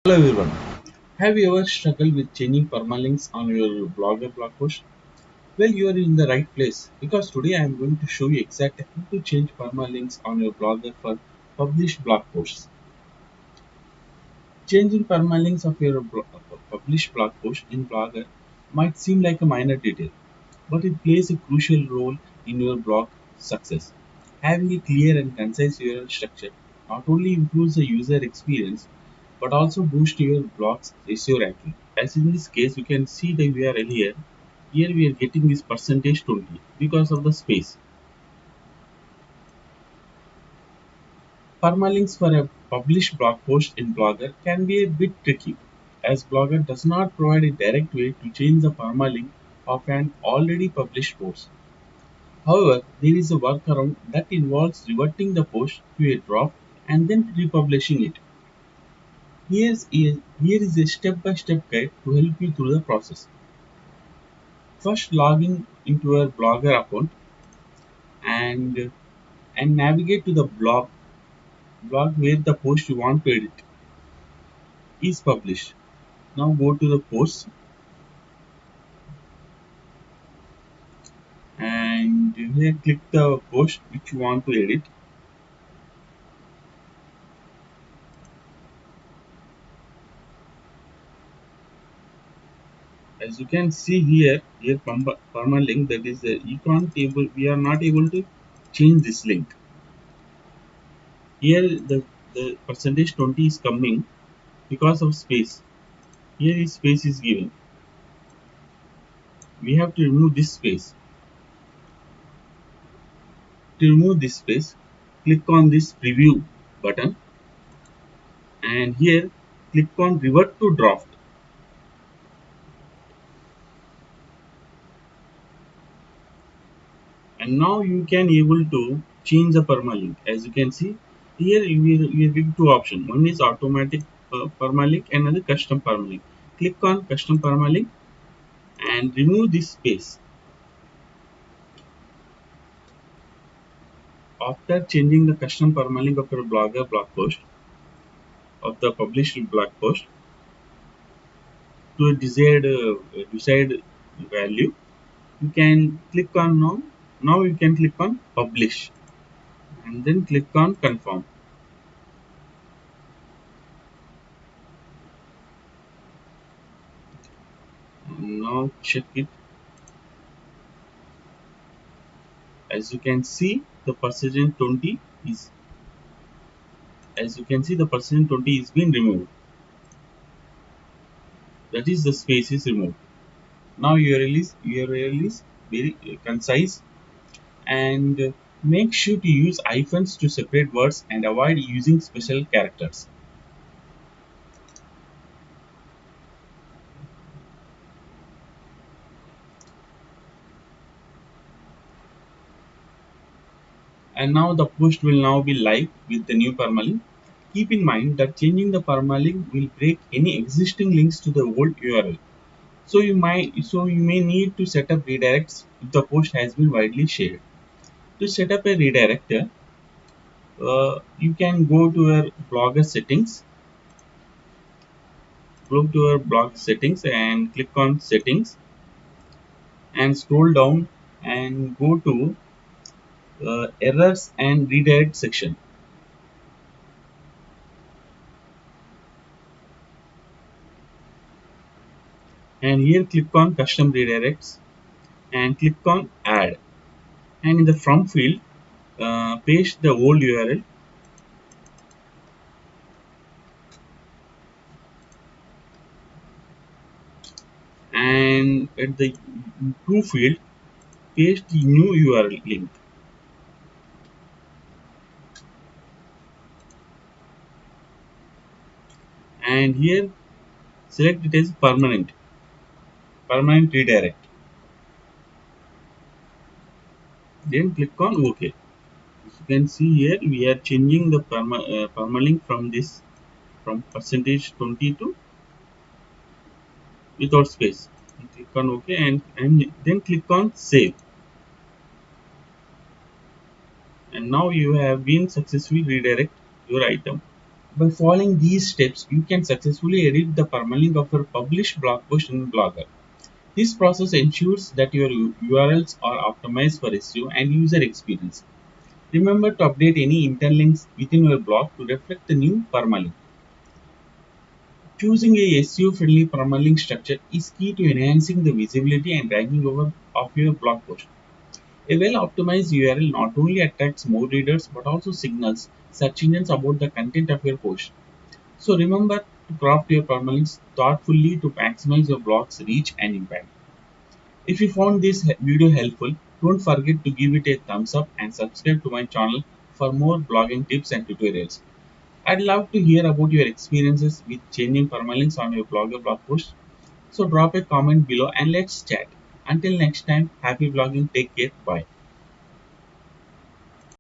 Hello everyone. Have you ever struggled with changing permalinks on your blogger blog post? Well, you are in the right place because today I am going to show you exactly how to change permalinks on your blogger for published blog posts. Changing permalinks of your published blog post in Blogger might seem like a minor detail, but it plays a crucial role in your blog success. Having a clear and concise URL structure not only improves the user experience but also boosts your blog's SEO ranking. As in this case, you can see the URL here. Here we are getting this percentage 20 because of the space. Permalinks for a published blog post in Blogger can be a bit tricky, as Blogger does not provide a direct way to change the permalink of an already published post. However, there is a workaround that involves reverting the post to a draft and then republishing it. Here is a step-by-step guide to help you through the process. First, log in into your Blogger account and navigate to the blog where the post you want to edit is published. Now go to the post and here click the post which you want to edit. As you can see here permalink, that is you can't able we are not able to change this link. Here the percentage 20 is coming because of space. Here is space is given. We have to remove this space. To remove this space, click on this preview button and here click on revert to draft. And now you can able to change the permalink. As you can see here, you are getting two options. One is automatic permalink and another custom permalink. Click on custom permalink and remove this space. After changing the custom permalink of your blogger blog post of the published blog post to a desired value, you can click on now you can click on publish and then click on confirm. And now check it. As you can see the percentage 20 is as you can see the percentage 20 is been removed. That is the space is removed. Now URL is very concise and make sure to use hyphens to separate words and avoid using special characters. And now the post will now be live with the new permalink. Keep in mind that changing the permalink will break any existing links to the old URL. So you may need to set up redirects if the post has been widely shared. To set up a redirector, you can go to your blogger settings. Go to your blog settings and click on settings and scroll down and go to errors and redirect section. And here click on custom redirects and click on add. And in the from field, paste the old URL and at the to field paste the new URL link. And here select it as permanent redirect. Then click on OK. As you can see here, we are changing the permalink from this from percentage 20 to without space. And click on OK and then click on save. And now you have been successfully redirect your item. By following these steps, you can successfully edit the permalink of your published blog post in Blogger. This process ensures that your URLs are optimized for SEO and user experience. Remember to update any interlinks within your blog to reflect the new permalink. Choosing a SEO-friendly permalink structure is key to enhancing the visibility and ranking over of your blog post. A well-optimized URL not only attracts more readers but also signals search engines about the content of your post. So remember to craft your permalinks thoughtfully to maximize your blog's reach and impact. If you found this video helpful, don't forget to give it a thumbs up and subscribe to my channel for more blogging tips and tutorials. I'd love to hear about your experiences with changing permalinks on your blog post. So drop a comment below and let's chat. Until next time, happy blogging, take care, bye.